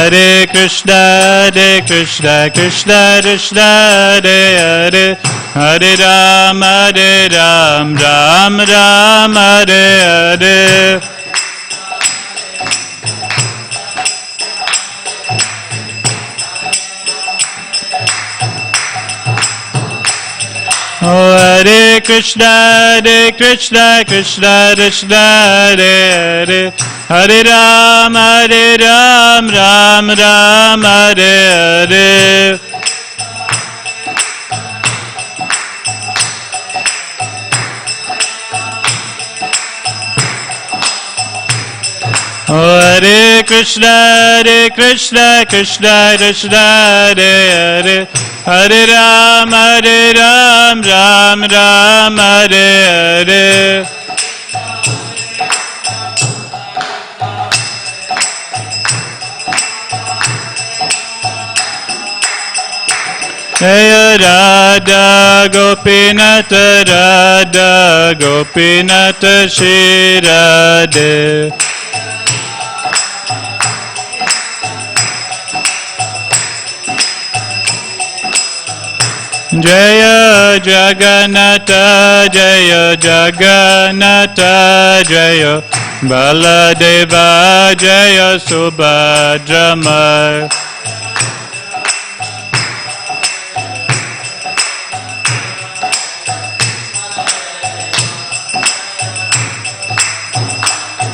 Hare Krishna, Krishna Krishna, Hare Hare Ram, Ram Ram, Hare Hare. Hare Krishna, Krishna Krishna, Hare Hare Ram, Ram Ram, Hare Hare. Hare Krishna, Krishna Krishna, Hare Hare Ram, Ram Ram, Hare Hare. Jaya Radha Gopinata, Radha Gopinata, Shri Radhe. Jaya Jagannatha, Jaya Jagannatha, Jaya Baladeva, Jaya Subhadrama.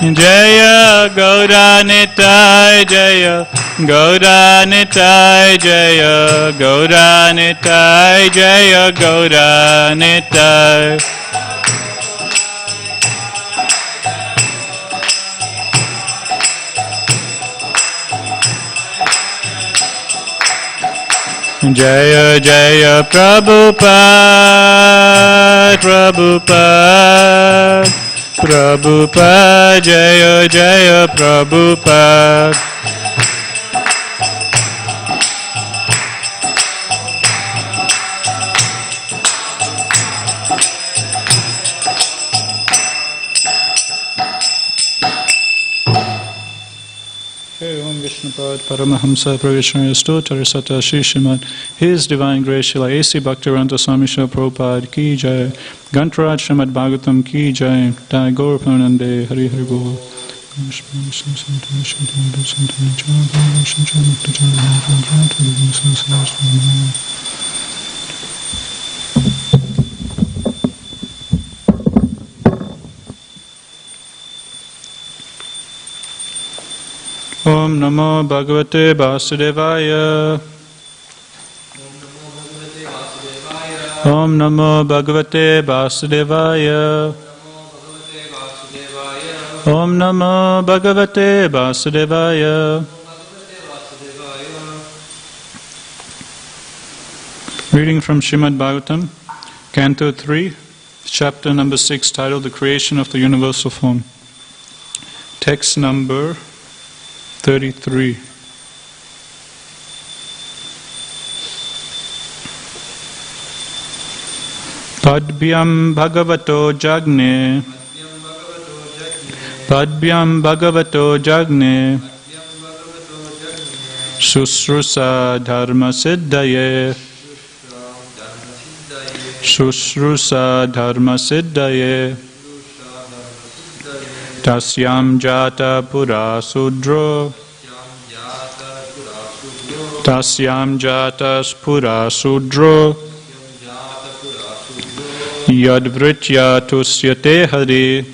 Jaya Gauranitai, Jaya Gauranitai, Jaya Gauranitai, Jaya Gauranitai. Jaya Jaya Prabhupada, Prabhupada, Prabhupada, Jaya Jaya Prabhupada. Vishnupad Paramahamsa Pravishnaja Stotra Sata Shri Srimad His Divine Grace Srila A.C. Bhaktivedanta Swami Srila Prabhupada Ki Jai, Gantaraj Srimad Bhagavatam Ki Jai, Dai Gaur Purnande Hari Hari Bol. Om Namo Bhagavate Vasudevaya. Om Namo Bhagavate Vasudevaya. Om Namo Bhagavate Vasudevaya. Reading from Srimad Bhagavatam, Canto 3, Chapter number 6, titled The Creation of the Universal Form. Text number 33. Padbyam Bhagavato Jagne, Padbyam Bhagavato Jagne, Shusrusa Dharma Siddhaye, Shusrusa Dharma Siddhaye, Tasyam Jata Pura Sudro, Tasyam Jata Pura Sudro, Yadvritya Tusyate Hari,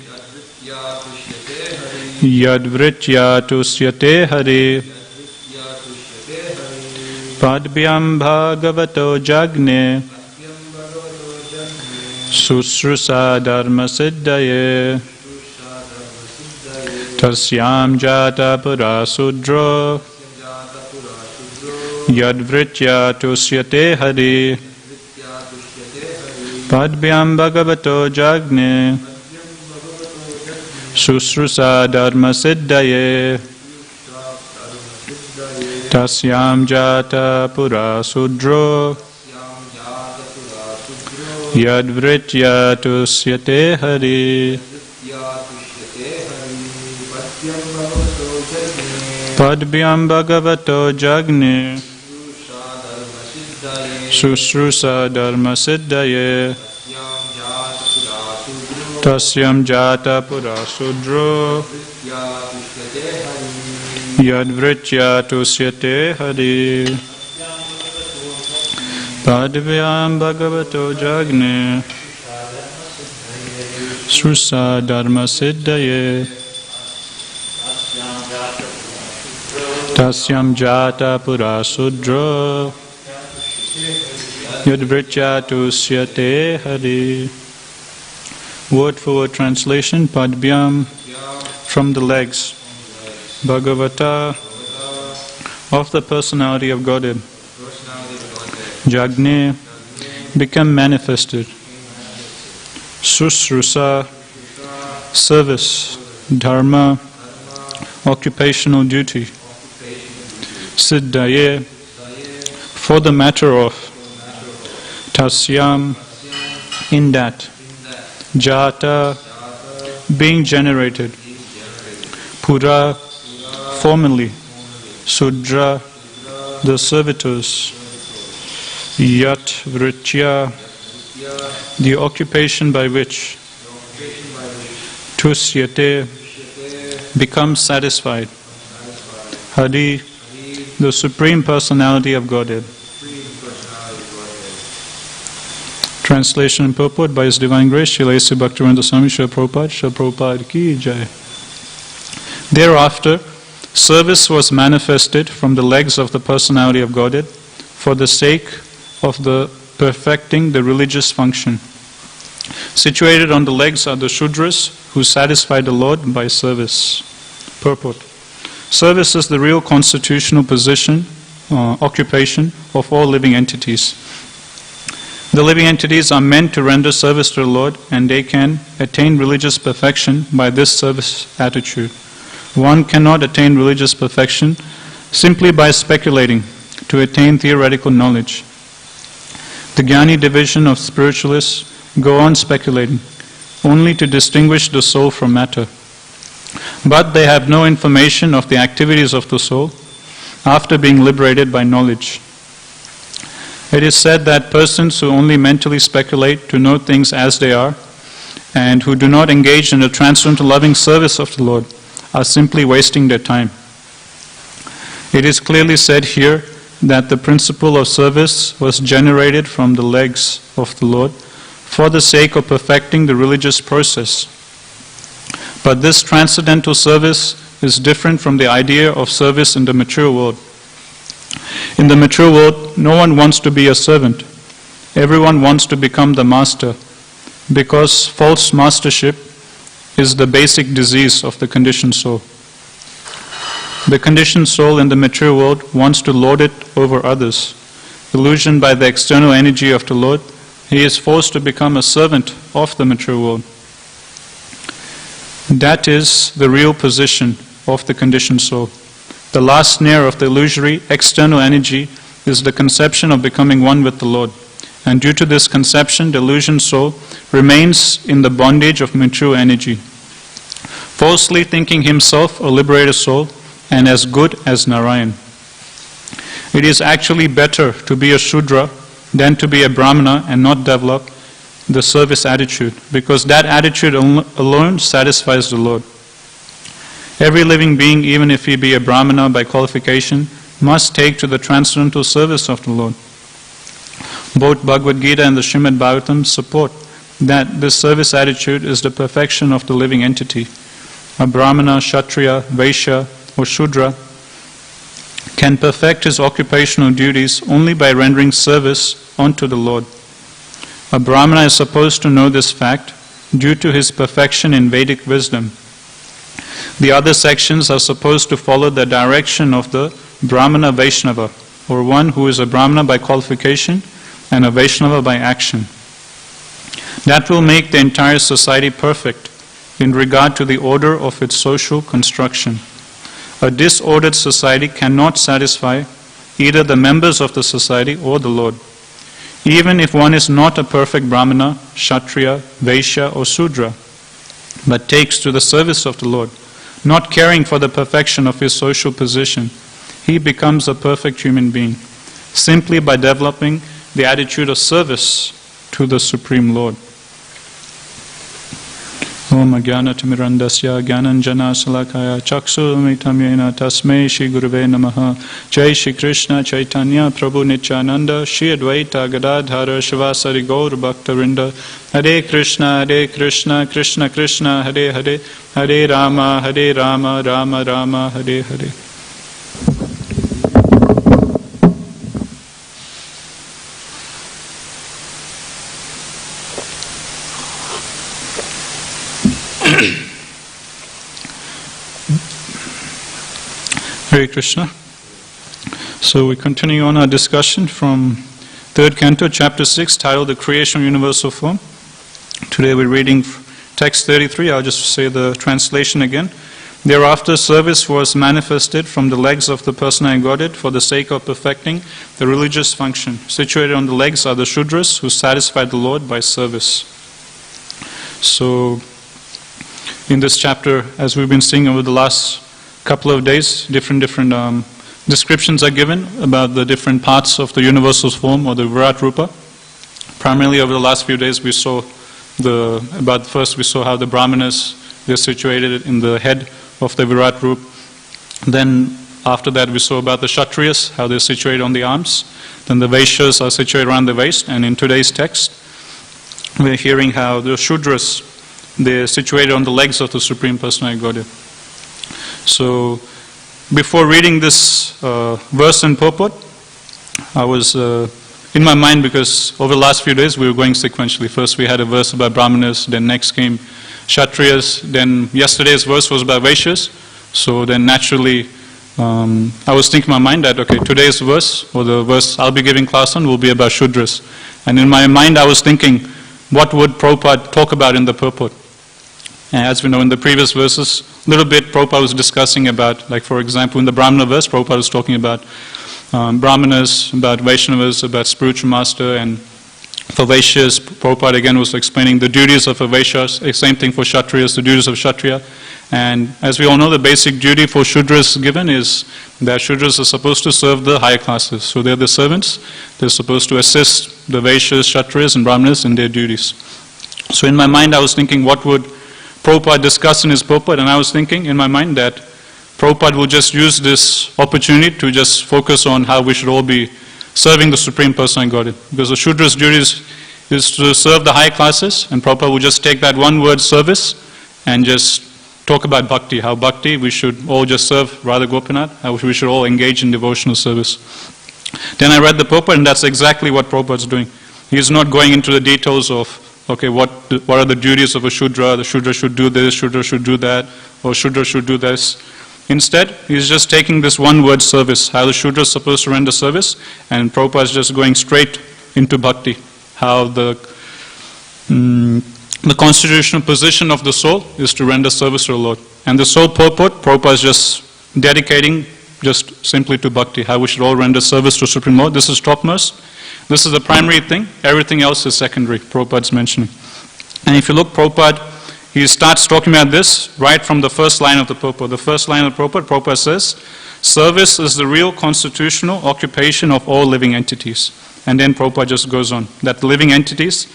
Yadvritya Tusyate Hari, Padbyam Bhagavato Jagne, Susrusa Dharma Siddhaye, Tasyam Jata Pura Sudro, Yadvritya Tusyate Hari, Padbyam Bhagavato Jagne, Susrusa Dharma Siddhaye, Tasyam Jata Pura Sudro, Yadvritya Tusyate Hari. Padbhyam Bhagavato Jagne Shusrusa Dharma Siddhaye Tasyam Jata Pura Sudro Yadvritya Tusyate Hari. Padbhyam Bhagavato Jagne Shusrusa Dharma Siddhaye Tasyam Jata Pura Sudro Yadvritya Tusyate Hari. Word for word translation. Padbhyam, from the legs. Bhagavata, of the personality of Godhead. Jagne, become manifested. Susrusa, service. Dharma, occupational duty. Siddhaye, for the matter of. Tasyam, in that. Jata, being generated. Pura, formerly. Sudra, the servitors. Yat Vritya, the occupation by which. Tusyate, becomes satisfied. Hari, the Supreme Personality of Godhead. Translation and purport by His Divine Grace, Srila A.C. Bhaktivedanta Swami Srila Prabhupada Ki Jai. Thereafter, service was manifested from the legs of the Personality of Godhead for the sake of the perfecting the religious function. Situated on the legs are the Shudras who satisfy the Lord by service. Purport. Service is the real constitutional position, occupation of all living entities. The living entities are meant to render service to the Lord, and they can attain religious perfection by this service attitude. One cannot attain religious perfection simply by speculating to attain theoretical knowledge. The Jnani division of spiritualists go on speculating only to distinguish the soul from matter. But they have no information of the activities of the soul after being liberated by knowledge. It is said that persons who only mentally speculate to know things as they are and who do not engage in the transcendental loving service of the Lord are simply wasting their time. It is clearly said here that the principle of service was generated from the legs of the Lord for the sake of perfecting the religious process. But this transcendental service is different from the idea of service in the mature world. In the mature world, no one wants to be a servant. Everyone wants to become the master, because false mastership is the basic disease of the conditioned soul. The conditioned soul in the mature world wants to lord it over others. Illusioned by the external energy of the Lord, he is forced to become a servant of the mature world. That is the real position of the conditioned soul. The last snare of the illusory external energy is the conception of becoming one with the Lord. And due to this conception, the illusioned soul remains in the bondage of mature energy, falsely thinking himself a liberated soul and as good as Narayan. It is actually better to be a Shudra than to be a Brahmana and not develop the service attitude, because that attitude alone satisfies the Lord. Every living being, even if he be a Brahmana by qualification, must take to the transcendental service of the Lord. Both Bhagavad Gita and the Srimad Bhagavatam support that this service attitude is the perfection of the living entity. A Brahmana, Kshatriya, Vaishya or Shudra can perfect his occupational duties only by rendering service unto the Lord. A Brahmana is supposed to know this fact due to his perfection in Vedic wisdom. The other sections are supposed to follow the direction of the Brahmana Vaishnava, or one who is a Brahmana by qualification and a Vaishnava by action. That will make the entire society perfect in regard to the order of its social construction. A disordered society cannot satisfy either the members of the society or the Lord. Even if one is not a perfect Brahmana, Kshatriya, Vaishya or Sudra, but takes to the service of the Lord, not caring for the perfection of his social position, he becomes a perfect human being, simply by developing the attitude of service to the Supreme Lord. Om Ajnana-timirandasya Jnananjana-salakaya Chakshuramitamyena Tasmai Shri Guruve Namaha. Jai Shri Krishna Chaitanya Prabhu Nityananda Shri Advaita Gadadhara Shivasari Gaur Bhaktarinda. Hare Krishna, Krishna Krishna, Hare Hare, Hare Rama, Rama Rama, Hare Hare. Hare Krishna. So we continue on our discussion from 3rd Canto, Chapter 6, titled The Creation of Universal Form. Today we're reading text 33. I'll just say the translation again. Thereafter service was manifested from the legs of the Personality Godhead for the sake of perfecting the religious function. Situated on the legs are the Shudras who satisfied the Lord by service. So in this chapter, as we've been seeing over the last couple of days, different descriptions are given about the different parts of the universal form or the Virat Rupa. Primarily over the last few days we saw we saw how the Brahmanas, they're situated in the head of the Virat Rupa. Then after that we saw about the Kshatriyas, how they're situated on the arms. Then the Vaishyas are situated around the waist. And in today's text we're hearing how the Shudras, they're situated on the legs of the Supreme Personality Godhead. So, before reading this verse and purport, I was in my mind, because over the last few days we were going sequentially. First we had a verse about Brahmanas, then next came Kshatriyas, then yesterday's verse was about Vaishyas. So then naturally I was thinking in my mind that, okay, today's verse, or the verse I'll be giving class on, will be about Shudras. And in my mind I was thinking, what would Prabhupada talk about in the purport? And as we know in the previous verses, a little bit Prabhupada was discussing about, like for example in the Brahmana verse, Prabhupada was talking about Brahmanas, about Vaishnavas, about spiritual master, and for Vaishyas, Prabhupada again was explaining the duties of a Vaishya, same thing for Kshatriyas, the duties of Kshatriya. And as we all know, the basic duty for Shudras given is that Shudras are supposed to serve the higher classes. So they're the servants, they're supposed to assist the Vaishyas, Kshatriyas and Brahmanas in their duties. So in my mind I was thinking, what would Prabhupada discussed in his purport, and I was thinking in my mind that Prabhupada will just use this opportunity to just focus on how we should all be serving the Supreme Personality Godhead. Because the Shudra's duties is to serve the high classes, and Prabhupada will just take that one word service and just talk about bhakti, how bhakti we should all just serve Radha Gopinath, how we should all engage in devotional service. Then I read the purport, and that's exactly what Prabhupada is doing. He is not going into the details of, okay, what are the duties of a Shudra? The Shudra should do this, Shudra should do that, or Shudra should do this. Instead, he's just taking this one word service, how the Shudra is supposed to render service, and Prabhupada is just going straight into bhakti, how the constitutional position of the soul is to render service to the Lord. And the soul purport, Prabhupada is just dedicating just simply to bhakti, how we should all render service to Supreme Lord. This is topmost. This is the primary thing. Everything else is secondary, Prabhupada's mentioning. And if you look, Prabhupada, he starts talking about this right from the first line of the purport. The first line of the purport, Prabhupada says, service is the real constitutional occupation of all living entities. And then Prabhupada just goes on, that living entities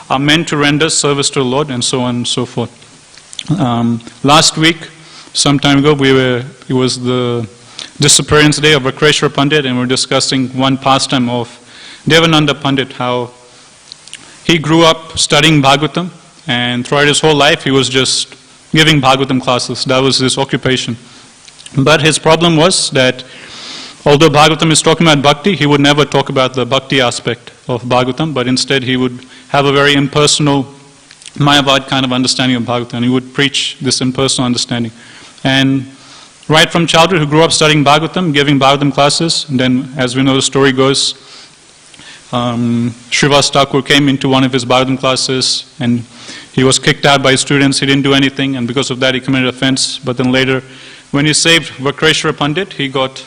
are meant to render service to the Lord, and so on and so forth. Last week, some time ago, it was the disappearance day of Vakreshwar Pandit, and we're discussing one pastime of Devananda Pandit, how he grew up studying Bhagavatam, and throughout his whole life he was just giving Bhagavatam classes. That was his occupation. But his problem was that although Bhagavatam is talking about bhakti, he would never talk about the bhakti aspect of Bhagavatam, but instead he would have a very impersonal, Mayavad kind of understanding of Bhagavatam, and he would preach this impersonal understanding. And right from childhood, he grew up studying Bhagavatam, giving Bhagavatam classes, and then as we know the story goes, Srivas Thakur came into one of his Bhagavatam classes and he was kicked out by his students. He didn't do anything, and because of that he committed offense. But then later, when he saved Vakreshwar Pandit, he got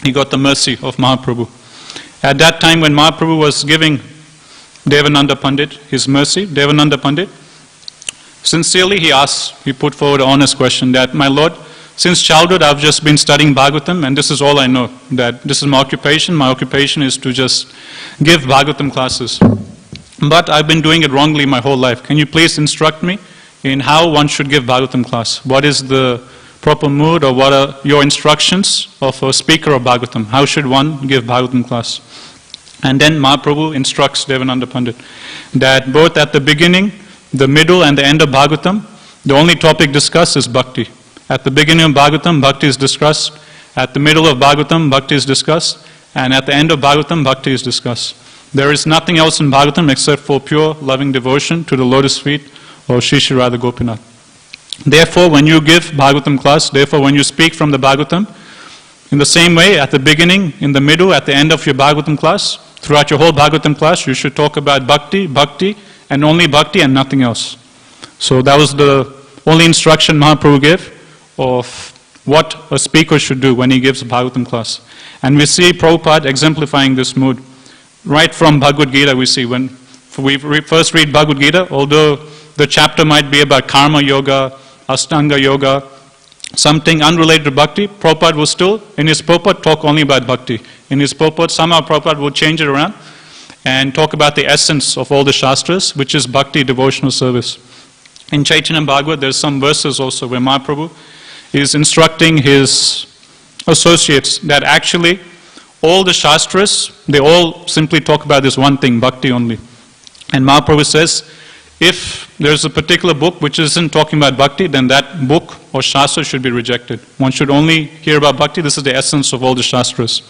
the mercy of Mahaprabhu. At that time when Mahaprabhu was giving Devananda Pandit his mercy, Devananda Pandit, Sincerely, he put forward an honest question that, my Lord, since childhood I've just been studying Bhagavatam and this is all I know, that this is my occupation. My occupation is to just give Bhagavatam classes. But I've been doing it wrongly my whole life. Can you please instruct me in how one should give Bhagavatam class? What is the proper mood, or what are your instructions of a speaker of Bhagavatam? How should one give Bhagavatam class? And then Mahaprabhu instructs Devananda Pandit that both at the beginning, the middle and the end of Bhagavatam, the only topic discussed is bhakti. At the beginning of Bhagavatam, bhakti is discussed. At the middle of Bhagavatam, bhakti is discussed. And at the end of Bhagavatam, bhakti is discussed. There is nothing else in Bhagavatam except for pure loving devotion to the lotus feet of Shri Shri Radha Gopinath. Therefore, when you give Bhagavatam class, therefore when you speak from the Bhagavatam, in the same way, at the beginning, in the middle, at the end of your Bhagavatam class, throughout your whole Bhagavatam class, you should talk about bhakti, bhakti, and only bhakti and nothing else. So that was the only instruction Mahaprabhu gave of what a speaker should do when he gives a Bhagavatam class. And we see Prabhupada exemplifying this mood. Right from Bhagavad Gita we see, when we first read Bhagavad Gita, although the chapter might be about karma yoga, Ashtanga yoga, something unrelated to bhakti, Prabhupada will still, in his purport, talk only about bhakti. In his purport, somehow Prabhupada will change it around and talk about the essence of all the Shastras, which is bhakti, devotional service. In Chaitanya Bhagavad, there's some verses also where Mahaprabhu is instructing his associates that actually all the Shastras, they all simply talk about this one thing, bhakti only. And Mahaprabhu says, if there's a particular book which isn't talking about bhakti, then that book or shastra should be rejected. One should only hear about bhakti. This is the essence of all the shastras.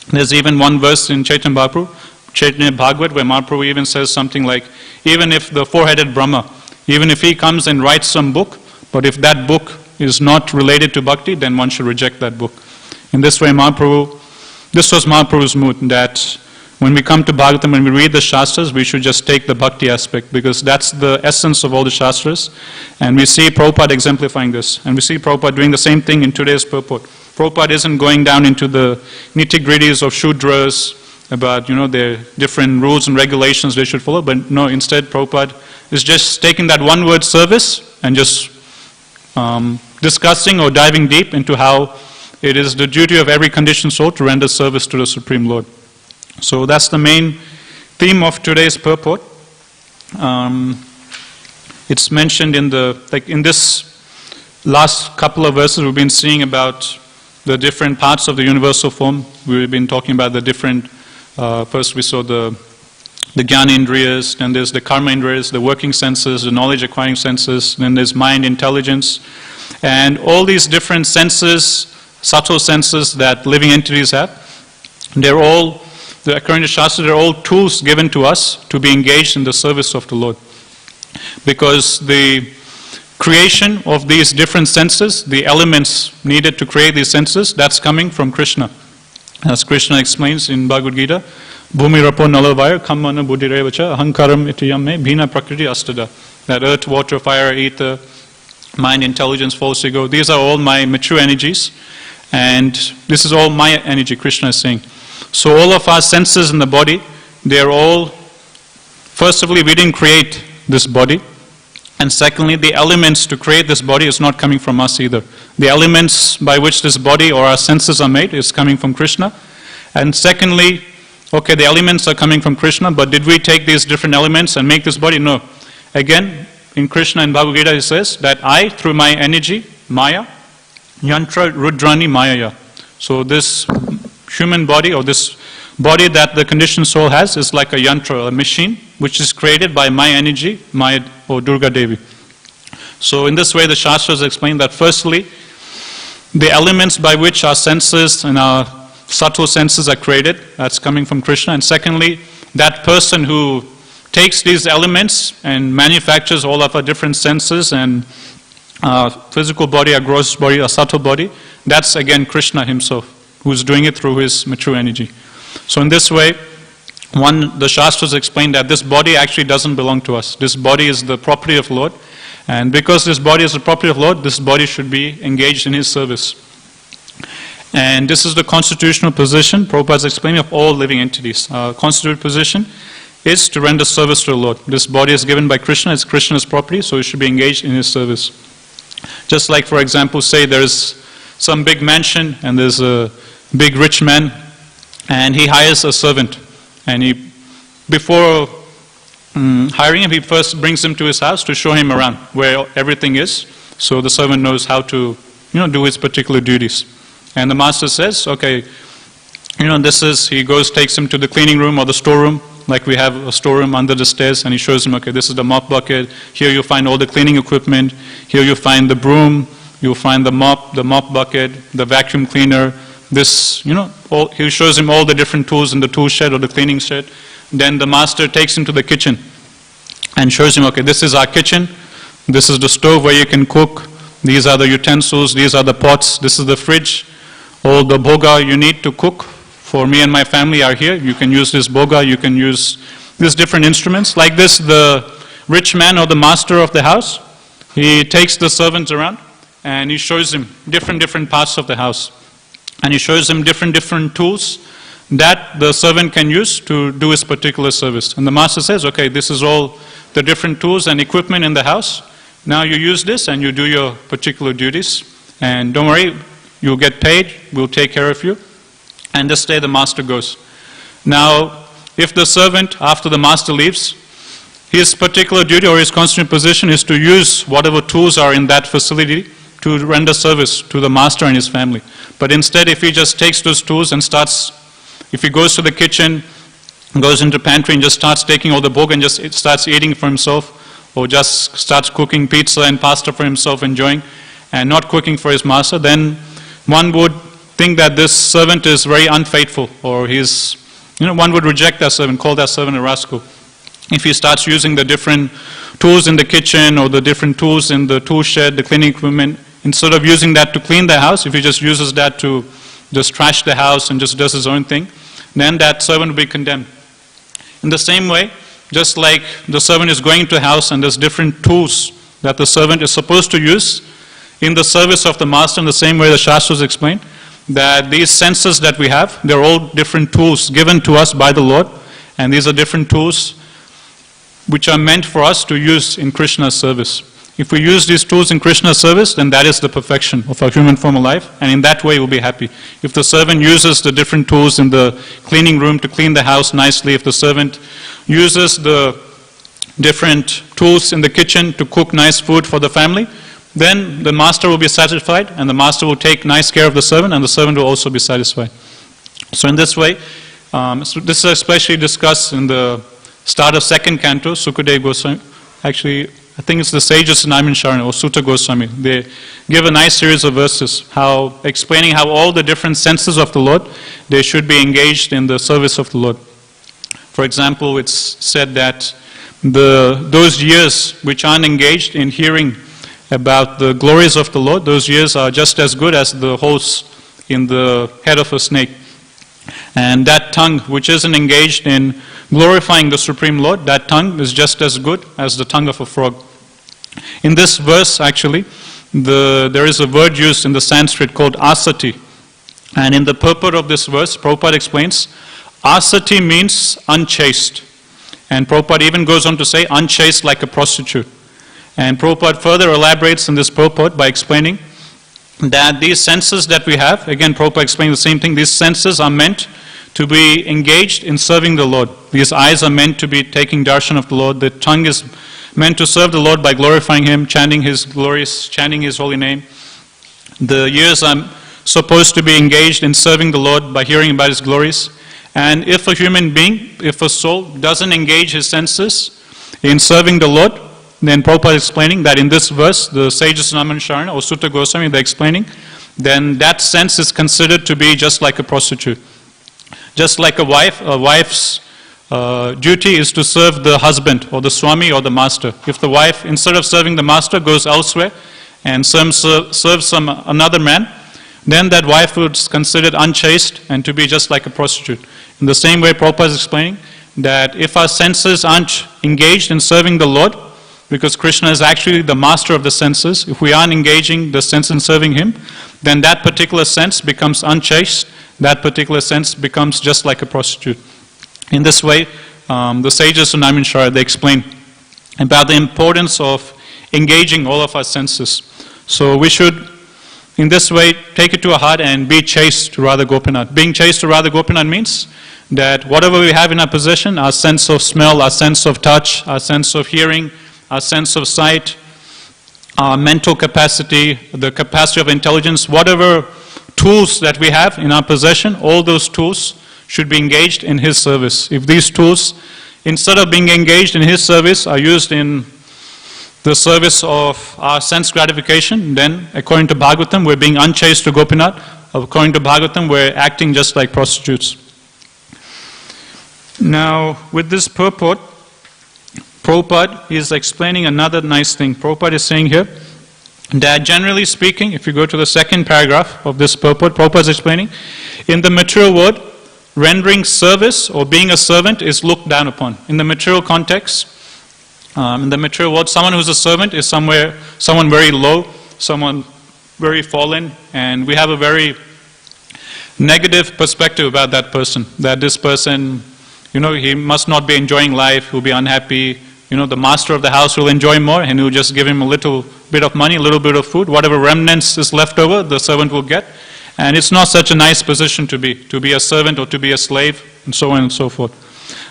There's even one verse in Chaitanya Bhagavad where Mahaprabhu even says something like, even if the four-headed Brahma, even if he comes and writes some book, but if that book is not related to bhakti, then one should reject that book. In this way, this was Mahaprabhu's mood, that when we come to Bhagavatam, when we read the Shastras, we should just take the bhakti aspect, because that's the essence of all the Shastras. And we see Prabhupada exemplifying this. And we see Prabhupada doing the same thing in today's purport. Prabhupada isn't going down into the nitty-gritties of Shudras, about, their different rules and regulations they should follow. But no, instead Prabhupada is just taking that one-word service and just discussing or diving deep into how it is the duty of every conditioned soul to render service to the Supreme Lord. So that's the main theme of today's purport. It's mentioned in this last couple of verses we've been seeing about the different parts of the universal form. We've been talking about the different, first we saw the Jnana Indriyas, then there's the Karma Indriyas, the working senses, the knowledge acquiring senses, then there's mind, intelligence, and all these different senses, subtle senses that living entities have, they're all, according to Shastra, they're all tools given to us to be engaged in the service of the Lord. Because the creation of these different senses, the elements needed to create these senses, that's coming from Krishna. As Krishna explains in Bhagavad Gita, Bhumi Rapo Nalavaya Kammana Buddhirevacha Ahankaram Itiyamme Bhina Prakriti Astada. That earth, water, fire, ether, mind, intelligence, false ego, these are all my mature energies. And this is all my energy, Krishna is saying. So all of our senses in the body, they're all, first of all, we didn't create this body. And secondly, the elements to create this body is not coming from us either. The elements by which this body or our senses are made is coming from Krishna. And secondly, okay, the elements are coming from Krishna, but did we take these different elements and make this body? No. Again, in Krishna in Bhagavad Gita, he says that I, through my energy, Maya, Yantra Rudrani Mayaya. So this human body, or this body that the conditioned soul has, is like a yantra, a machine, which is created by my energy, Maya or Durga Devi. So in this way the Shastras explain that firstly, the elements by which our senses and our subtle senses are created, that's coming from Krishna. And secondly, that person who takes these elements and manufactures all of our different senses and our physical body, our gross body, our subtle body, that's again Krishna himself, who's doing it through his mature energy. So in this way, the Shastras explain that this body actually doesn't belong to us. This body is the property of Lord. And because this body is the property of Lord, this body should be engaged in his service. And this is the constitutional position, Prabhupada's explaining, of all living entities. Constituted position is to render service to the Lord. This body is given by Krishna, it's Krishna's property, so you should be engaged in his service. Just like, for example, say there's some big mansion and there's a big rich man and he hires a servant, and before hiring him, he first brings him to his house to show him around where everything is, so the servant knows how to do his particular duties. And the master says, okay, he goes, takes him to the cleaning room or the storeroom, like we have a storeroom under the stairs, and he shows him, okay, this is the mop bucket, here you'll find all the cleaning equipment, here you'll find the broom, you'll find the mop bucket, the vacuum cleaner, he shows him all the different tools in the tool shed or the cleaning shed. Then the master takes him to the kitchen and shows him, okay, this is our kitchen, this is the stove where you can cook, these are the utensils, these are the pots, this is the fridge, all the bhoga you need to cook for me and my family are here. You can use this bhoga, you can use these different instruments. Like this, the rich man or the master of the house, he takes the servants around and he shows him different parts of the house. And he shows him different tools that the servant can use to do his particular service. And the master says, okay, this is all the different tools and equipment in the house. Now you use this and you do your particular duties. And don't worry, you'll get paid, we'll take care of you. And this day the master goes. Now, if the servant, after the master leaves, his particular duty or his constant position is to use whatever tools are in that facility to render service to the master and his family. But instead, if he just takes those tools and if he goes to the kitchen, goes into pantry and just starts taking all the bhoga and just starts eating for himself, or just starts cooking pizza and pasta for himself, enjoying, and not cooking for his master, then one would think that this servant is very unfaithful, or one would reject that servant, call that servant a rascal. If he starts using the different tools in the kitchen or the different tools in the tool shed, the cleaning equipment, instead of using that to clean the house, if he just uses that to just trash the house and just does his own thing, then that servant will be condemned. In the same way, just like the servant is going to a house and there's different tools that the servant is supposed to use in the service of the master, in the same way the Shastras explain, that these senses that we have, they're all different tools given to us by the Lord, and these are different tools which are meant for us to use in Krishna's service. If we use these tools in Krishna's service, then that is the perfection of our human form of life, and in that way we'll be happy. If the servant uses the different tools in the cleaning room to clean the house nicely, if the servant uses the different tools in the kitchen to cook nice food for the family, then the master will be satisfied, and the master will take nice care of the servant, and the servant will also be satisfied. So in this way, this is especially discussed in the start of second canto, Sukadeva Goswami. Actually, I think it's the sages in Naimisharanya or Sutta Goswami. They give a nice series of verses explaining how all the different senses of the Lord, they should be engaged in the service of the Lord. For example, it's said that those ears which aren't engaged in hearing about the glories of the Lord, those ears are just as good as the holes in the head of a snake. And that tongue which isn't engaged in glorifying the Supreme Lord, that tongue is just as good as the tongue of a frog. In this verse, actually, there is a word used in the Sanskrit called asati. And in the purport of this verse, Prabhupada explains, asati means unchaste. And Prabhupada even goes on to say, unchaste like a prostitute. And Prabhupada further elaborates in this purport by explaining that these senses that we have, again Prabhupada explained the same thing, these senses are meant to be engaged in serving the Lord. These eyes are meant to be taking darshan of the Lord. The tongue is meant to serve the Lord by glorifying Him, chanting His glories, chanting His holy name. The ears are supposed to be engaged in serving the Lord by hearing about His glories. And if a human being, if a soul doesn't engage his senses in serving the Lord, then Prabhupada is explaining that in this verse, the sages Naimisharanya or Sutta Goswami, they're explaining, then that sense is considered to be just like a prostitute. Just like a wife's duty is to serve the husband or the swami or the master. If the wife, instead of serving the master, goes elsewhere and serves another man, then that wife is considered unchaste and to be just like a prostitute. In the same way, Prabhupada is explaining that if our senses aren't engaged in serving the Lord, because Krishna is actually the master of the senses, if we aren't engaging the sense in serving Him, then that particular sense becomes unchaste. That particular sense becomes just like a prostitute. In this way, the sages of Naiminshara, they explain about the importance of engaging all of our senses. So we should, in this way, take it to our heart and be chaste to Radha Gopinath. Being chaste to Radha Gopinath means that whatever we have in our possession, our sense of smell, our sense of touch, our sense of hearing, our sense of sight, our mental capacity, the capacity of intelligence, whatever tools that we have in our possession, all those tools should be engaged in His service. If these tools, instead of being engaged in His service, are used in the service of our sense gratification, then according to Bhagavatam, we're being unchaste to Gopinath. According to Bhagavatam, we're acting just like prostitutes. Now, with this purport, Prabhupada is explaining another nice thing. Prabhupada is saying here that generally speaking, if you go to the second paragraph of this purport, Prabhupada is explaining, in the material world, rendering service or being a servant is looked down upon. In the material context, in the material world, someone who's a servant is someone very low, someone very fallen, and we have a very negative perspective about that person. That this person, he must not be enjoying life, he'll be unhappy. The master of the house will enjoy more, and he'll just give him a little bit of money, a little bit of food. Whatever remnants is left over, the servant will get. And it's not such a nice position to be a servant or to be a slave, and so on and so forth.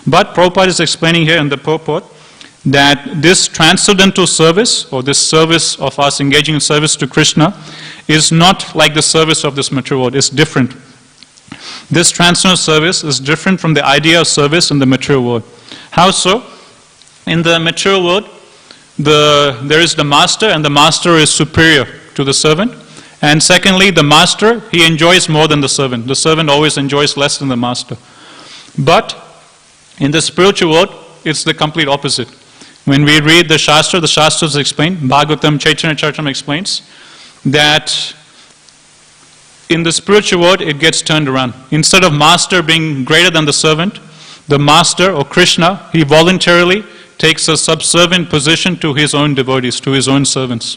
But Prabhupada is explaining here in the purport that this transcendental service, or this service of us engaging in service to Krishna, is not like the service of this material world. It's different. This transcendental service is different from the idea of service in the material world. How so? In the material world, there is the master, and the master is superior to the servant. And secondly, the master, he enjoys more than the servant. The servant always enjoys less than the master. But in the spiritual world, it's the complete opposite. When we read the Shastras explain, Bhagavatam, Chaitanya Charitamrita explains, that in the spiritual world, it gets turned around. Instead of master being greater than the servant, the master, or Krishna, he voluntarily takes a subservient position to his own devotees, to his own servants.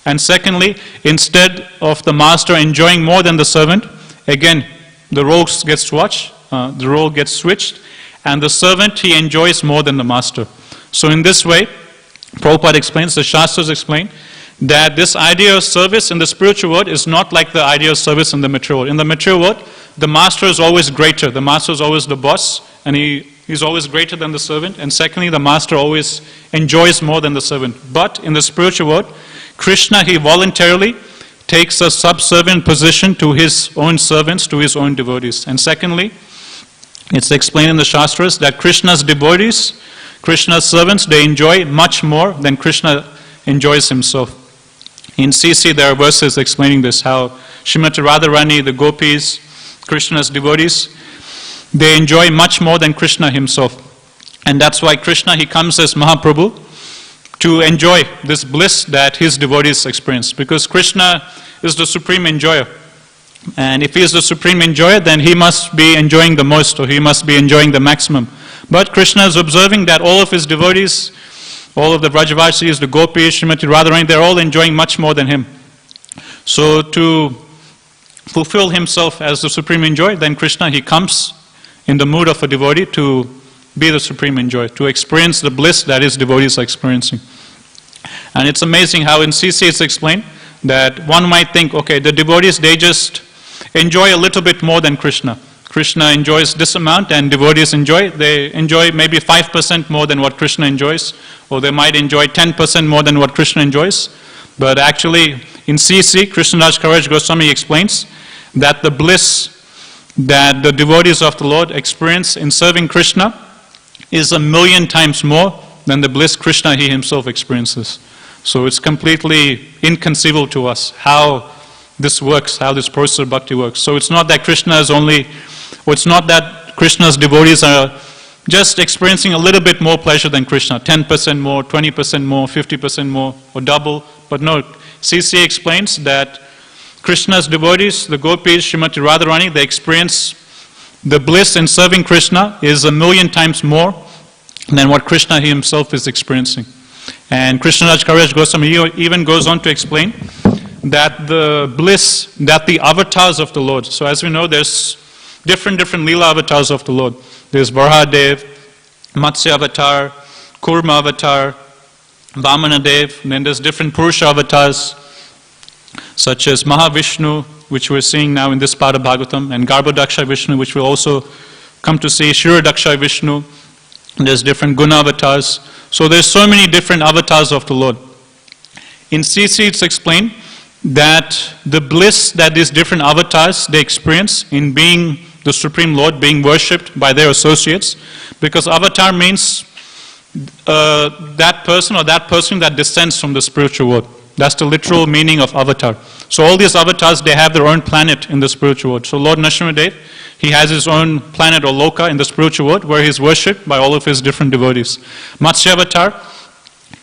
And secondly, instead of the master enjoying more than the servant, again, the role gets switched, and the servant, he enjoys more than the master. So in this way, Prabhupada explains, the Shastras explain, that this idea of service in the spiritual world is not like the idea of service in the material world. In the material world, the master is always greater. The master is always the boss, and he's always greater than the servant. And secondly, the master always enjoys more than the servant. But in the spiritual world, Krishna, he voluntarily takes a subservient position to his own servants, to his own devotees. And secondly, it's explained in the Shastras that Krishna's devotees, Krishna's servants, they enjoy much more than Krishna enjoys himself. In CC, there are verses explaining this, how Srimati Radharani, the gopis, Krishna's devotees, they enjoy much more than Krishna himself. And that's why Krishna, he comes as Mahaprabhu to enjoy this bliss that his devotees experience. Because Krishna is the supreme enjoyer. And if he is the supreme enjoyer, then he must be enjoying the most, or he must be enjoying the maximum. But Krishna is observing that all of his devotees, all of the Vrajavasis, the gopis, Srimati Radharani, they're all enjoying much more than him. So to fulfill himself as the supreme enjoyer, then Krishna, he comes in the mood of a devotee to be the supreme enjoyer, to experience the bliss that his devotees are experiencing. And it's amazing how in CC it's explained that one might think, okay, the devotees, they just enjoy a little bit more than Krishna. Krishna enjoys this amount, and devotees they enjoy maybe 5% more than what Krishna enjoys, or they might enjoy 10% more than what Krishna enjoys. But actually, in CC, Krishnadas Kaviraj Goswami explains that the bliss that the devotees of the Lord experience in serving Krishna is 1,000,000 times more than the bliss Krishna, he himself experiences. So it's completely inconceivable to us how this works, how this process of bhakti works. So it's not that it's not that Krishna's devotees are just experiencing a little bit more pleasure than Krishna, 10% more, 20% more, 50% more, or double. But no, CC explains that Krishna's devotees, the gopis, Srimati Radharani, they experience the bliss in serving Krishna is 1,000,000 times more than what Krishna he himself is experiencing. And Krishnadas Kaviraj Goswami even goes on to explain that the bliss that the avatars of the Lord, so as we know, there's different Leela avatars of the Lord. There's Varahadev, Matsya avatar, Kurma avatar, Vamana Dev, and then there's different Purusha avatars, such as Mahavishnu, which we're seeing now in this part of Bhagavatam, and Garbhodaksha Vishnu, which we'll also come to see, Shiradaksha Vishnu. And there's different Guna avatars. So there's so many different avatars of the Lord. In CC it's explained that the bliss that these different avatars they experience in being the Supreme Lord, being worshipped by their associates, because avatar means that person or that person that descends from the spiritual world. That's the literal meaning of avatar. So all these avatars, they have their own planet in the spiritual world. So Lord Nrsimhadev, he has his own planet or loka in the spiritual world where he's worshipped by all of his different devotees. Matsya avatar,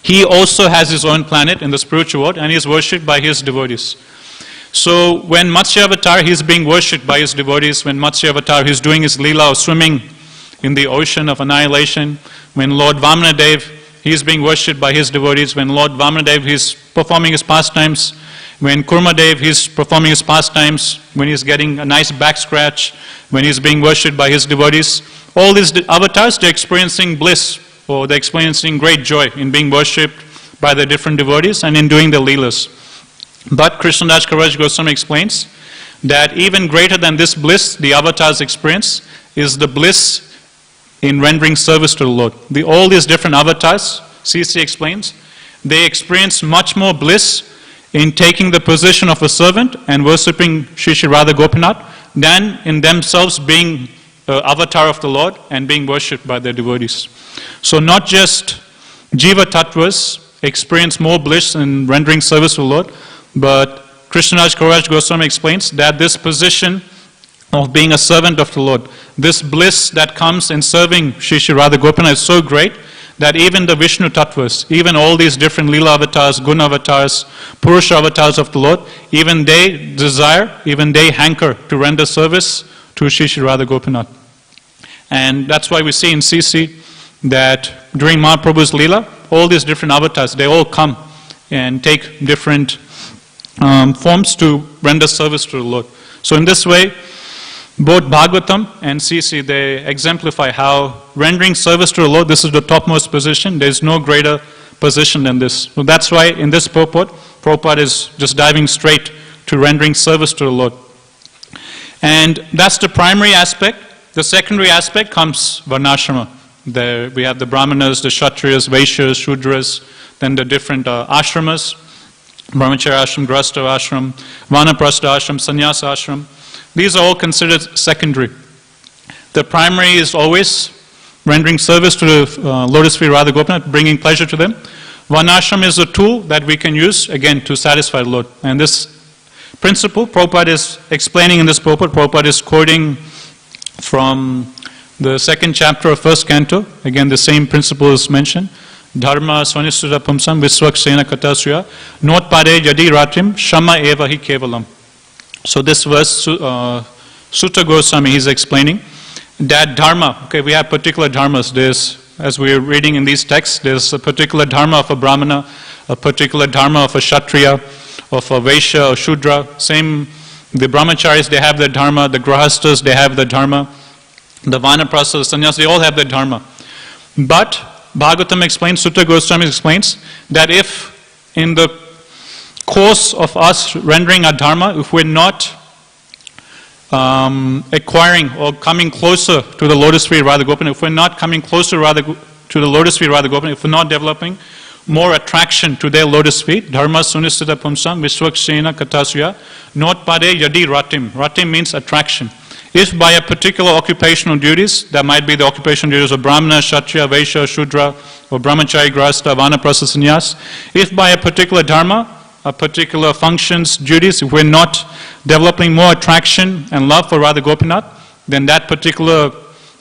he also has his own planet in the spiritual world and he is worshipped by his devotees. So when Matsya avatar, he's being worshipped by his devotees. When Matsya avatar, he's doing his lila or swimming in the ocean of annihilation. When Lord Vamanadev, he's being worshipped by his devotees. When Lord Vamanadev, he's performing his pastimes. When Kurmadev, he's performing his pastimes. When he's getting a nice back scratch. When he's being worshipped by his devotees. All these avatars, they're experiencing bliss, or they're experiencing great joy in being worshipped by the different devotees and in doing the leelas. But Krishnadas Kaviraj Goswami explains that even greater than this bliss the avatars experience is the bliss in rendering service to the Lord. All these different avatars, CC explains, they experience much more bliss in taking the position of a servant and worshipping Shri Shri Radha Gopinath than in themselves being avatar of the Lord and being worshipped by their devotees. So not just Jiva Tattvas experience more bliss in rendering service to the Lord, but Krishnadas Kaviraj Goswami explains that this position of being a servant of the Lord, this bliss that comes in serving Shri Shri Radha Gopinath is so great that even the Vishnu Tattvas, even all these different Leela avatars, Guna avatars, Purusha avatars of the Lord, even they desire, even they hanker to render service to Shri Shri Radha Gopinath. And that's why we see in CC that during Mahaprabhu's Leela, all these different avatars, they all come and take different forms to render service to the Lord. So in this way, both Bhagavatam and CC, they exemplify how rendering service to the Lord, this is the topmost position. There is no greater position than this. So that's why in this purport, Prabhupada is just diving straight to rendering service to the Lord. And that's the primary aspect. The secondary aspect comes Varnashrama. There we have the Brahmanas, the Kshatriyas, Vaishyas, Shudras, then the different ashramas, Brahmacharya ashram, Grihastha ashram, Vanaprastha ashram, Sannyasa ashram. These are all considered secondary. The primary is always rendering service to the Lotus feet Radha Gopinath, bringing pleasure to them. Varnashram is a tool that we can use, again, to satisfy the Lord. And this principle, Prabhupada is explaining in this purport. Prabhupada is quoting from the second chapter of first canto. Again, the same principle is mentioned. Dharma svanisthuta pumsam visvaksena katasriya notpade yadi ratrim shama eva hi kevalam. So this verse, Sutta Goswami, he's explaining that dharma, okay, we have particular dharmas. There's, as we are reading in these texts, there's a particular dharma of a brahmana, a particular dharma of a kshatriya, of a vaishya or shudra. Same, the brahmacharis, they have their dharma, the grihasthas, they have their dharma, the vanaprastha, the sannyas, they all have their dharma. But Bhagavatam explains, Sutta Goswami explains, that if in the course of us rendering our dharma, if we're not acquiring or coming closer to the Lotus feet Radha Gopinath, if we're not coming closer to the Lotus feet Radha Gopinath, if we're not developing more attraction to their Lotus feet, dharma sunistita pumsam visvaksena katasya notpade yadi ratim. Ratim means attraction. If by a particular occupational duties, that might be the occupational duties of Brahmana, Kshatriya, Vaishya, Shudra, or Brahmachari, Grihastha, Vanaprastha, Sannyas, if by a particular dharma, a particular functions, duties, if we're not developing more attraction and love for Radha Gopinath, then that particular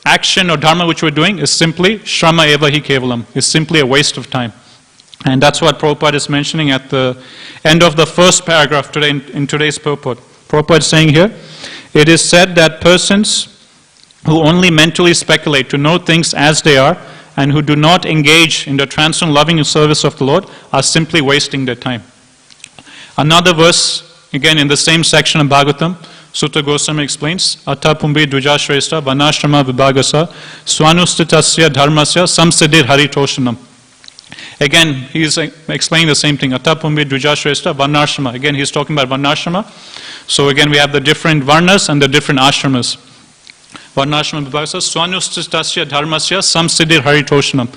action or dharma which we're doing is simply shrama eva hi kevalam, is simply a waste of time. And that's what Prabhupada is mentioning at the end of the first paragraph today in today's purport. Prabhupada is saying here, it is said that persons who only mentally speculate to know things as they are and who do not engage in the transcendental loving service of the Lord are simply wasting their time. Another verse, again in the same section of Bhagavatam, Sutta Goswami explains, Atta Pumbi Dvijashresta Vanashrama Vibhagasa Swanustitasya Dharmasya Samsiddhir Haritoshanam. Again, he's explaining the same thing. Atta Pumbi Dvijashresta Varnashrama. Again, he's talking about Varnashrama. So again, we have the different Varnas and the different Ashramas. Varnashrama Vibhagasa Swanustitasya Dharmasya Samsiddhir Haritoshanam.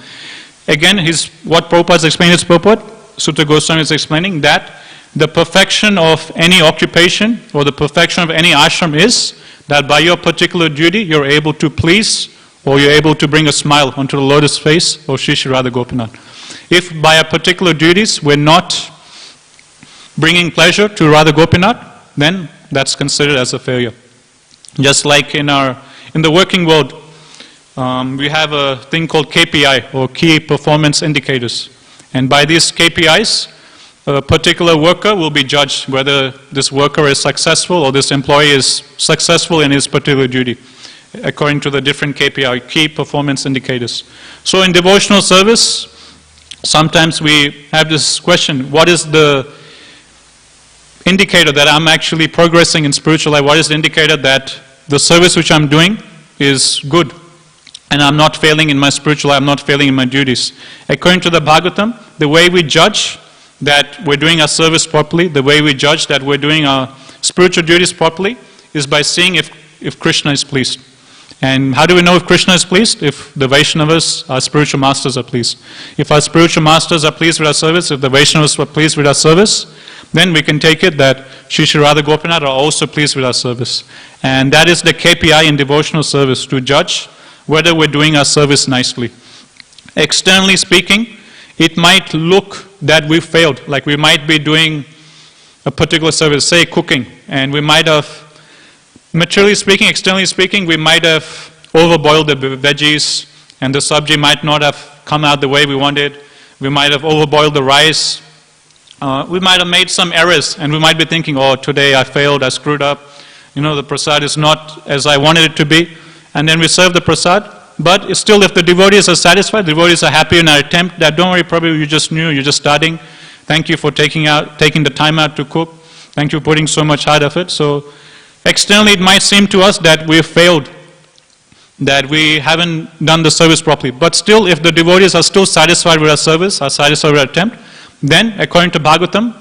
Again, what Prabhupada is explaining to Prabhupada, Sutta Goswami is explaining that the perfection of any occupation or the perfection of any ashram is that by your particular duty you're able to please or you're able to bring a smile onto the lotus face of Shri Shri Radha Gopinath. If by our particular duties we're not bringing pleasure to Radha Gopinath, then that's considered as a failure. Just like in the working world, we have a thing called KPI or Key Performance Indicators. And by these KPIs, a particular worker will be judged whether this worker is successful or this employee is successful in his particular duty, according to the different KPI, Key Performance Indicators. So in devotional service, sometimes we have this question, what is the indicator that I'm actually progressing in spiritual life? What is the indicator that the service which I'm doing is good and I'm not failing in my spiritual life, I'm not failing in my duties? According to the Bhagavatam, the way we judge that we're doing our service properly, the way we judge that we're doing our spiritual duties properly is by seeing if Krishna is pleased. And how do we know if Krishna is pleased? If the Vaishnavas, our spiritual masters, are pleased. If our spiritual masters are pleased with our service, if the Vaishnavas are pleased with our service, then we can take it that Shri Shri Radha Gopinath are also pleased with our service. And that is the KPI in devotional service, to judge whether we're doing our service nicely. Externally speaking, it might look that we failed, like we might be doing a particular service, say cooking, and we might have, materially speaking, externally speaking, we might have overboiled the veggies and the sabji might not have come out the way we wanted. We might have overboiled the rice. We might have made some errors and we might be thinking, oh, today I failed, I screwed up. You know, the prasad is not as I wanted it to be. And then we serve the prasad. But still, if the devotees are satisfied, the devotees are happy in our attempt, that don't worry, Prabhu, you just knew, you're just starting. Thank you for taking the time out to cook. Thank you for putting so much heart of it. So externally it might seem to us that we've failed, that we haven't done the service properly. But still, if the devotees are still satisfied with our service, are satisfied with our attempt, then according to Bhagavatam,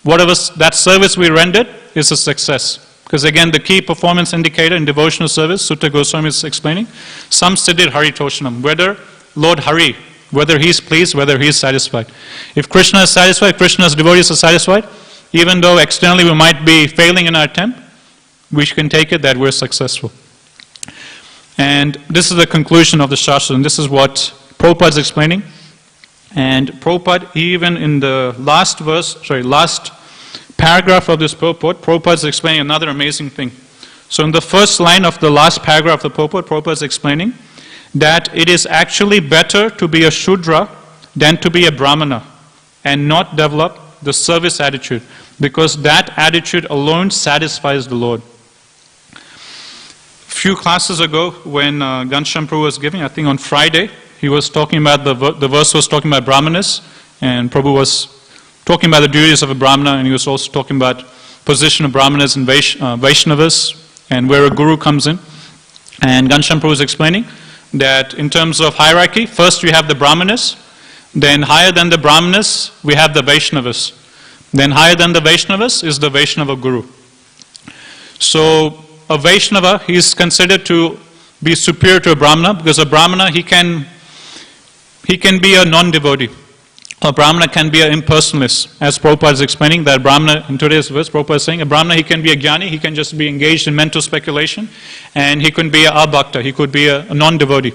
whatever that service we rendered is a success. Because again, the key performance indicator in devotional service, Sutta Goswami is explaining, Samsiddhir Haritoshanam, whether Lord Hari, whether he is pleased, whether he is satisfied. If Krishna is satisfied, Krishna's devotees are satisfied, even though externally we might be failing in our attempt, we can take it that we're successful. And this is the conclusion of the Shastra, and this is what Prabhupada is explaining. And Prabhupada, even in the last paragraph of this purport, Prabhupada is explaining another amazing thing. So in the first line of the last paragraph of the purport, Prabhupada is explaining that it is actually better to be a Shudra than to be a Brahmana and not develop the service attitude, because that attitude alone satisfies the Lord. A few classes ago, when Ghanshyam Prabhu was giving, I think on Friday, he was talking about, the verse was talking about Brahmanas, and Prabhu was talking about the duties of a Brahmana, and he was also talking about position of Brahmanas and Vaishnavas, and where a guru comes in. And Ghanshyam Prabhu was explaining that in terms of hierarchy, first we have the Brahmanas, then higher than the Brahmanas, we have the Vaishnavas. Then higher than the Vaishnavas is the Vaishnava Guru. So a Vaishnava, he is considered to be superior to a Brahmana, because a Brahmana, he can be a non-devotee. A Brahmana can be an impersonalist. As Prabhupada is explaining, that Brahmana, in today's verse, Prabhupada is saying, a Brahmana, he can be a jnani, he can just be engaged in mental speculation, and he can be a abhakta, he could be a non-devotee.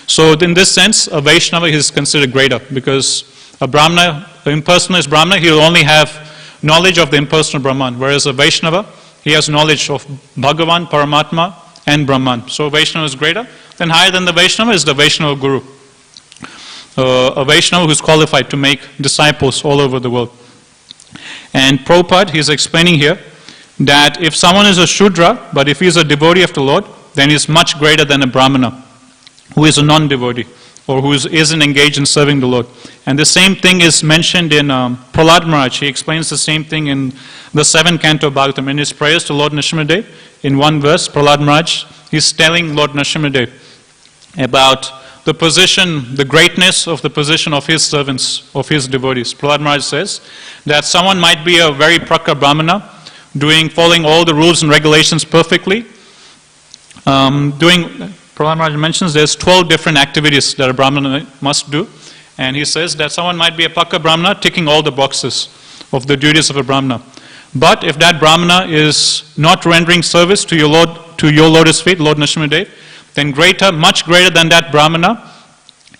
So in this sense, a Vaishnava is considered greater, because a Brahmana, an impersonalist Brahmana, he will only have knowledge of the impersonal Brahman, whereas a Vaishnava, he has knowledge of Bhagavan, Paramatma, and Brahman. So Vaishnava is greater. Then higher than the Vaishnava is the Vaishnava Guru. A Vaishnava who is qualified to make disciples all over the world. And Prabhupada, he is explaining here that if someone is a Shudra, but if he is a devotee of the Lord, then he is much greater than a Brahmana, who is a non-devotee. or who isn't engaged in serving the Lord. And the same thing is mentioned in Prahlad Maharaj. He explains the same thing in the 7th canto of Bhagavatam. In his prayers to Lord Nrsimhadev, in one verse, Prahlad Maharaj, he's telling Lord Nrsimhadev about the position, the greatness of the position of his servants, of his devotees. Prahlad Maharaj says that someone might be a very prakar brahmana, following all the rules and regulations perfectly. Prahlad Maharaj mentions there's 12 different activities that a brahmana must do. And he says that someone might be a prakar brahmana ticking all the boxes of the duties of a brahmana. But if that brahmana is not rendering service to your lotus feet, Lord Nrsimhadev, then much greater than that brahmana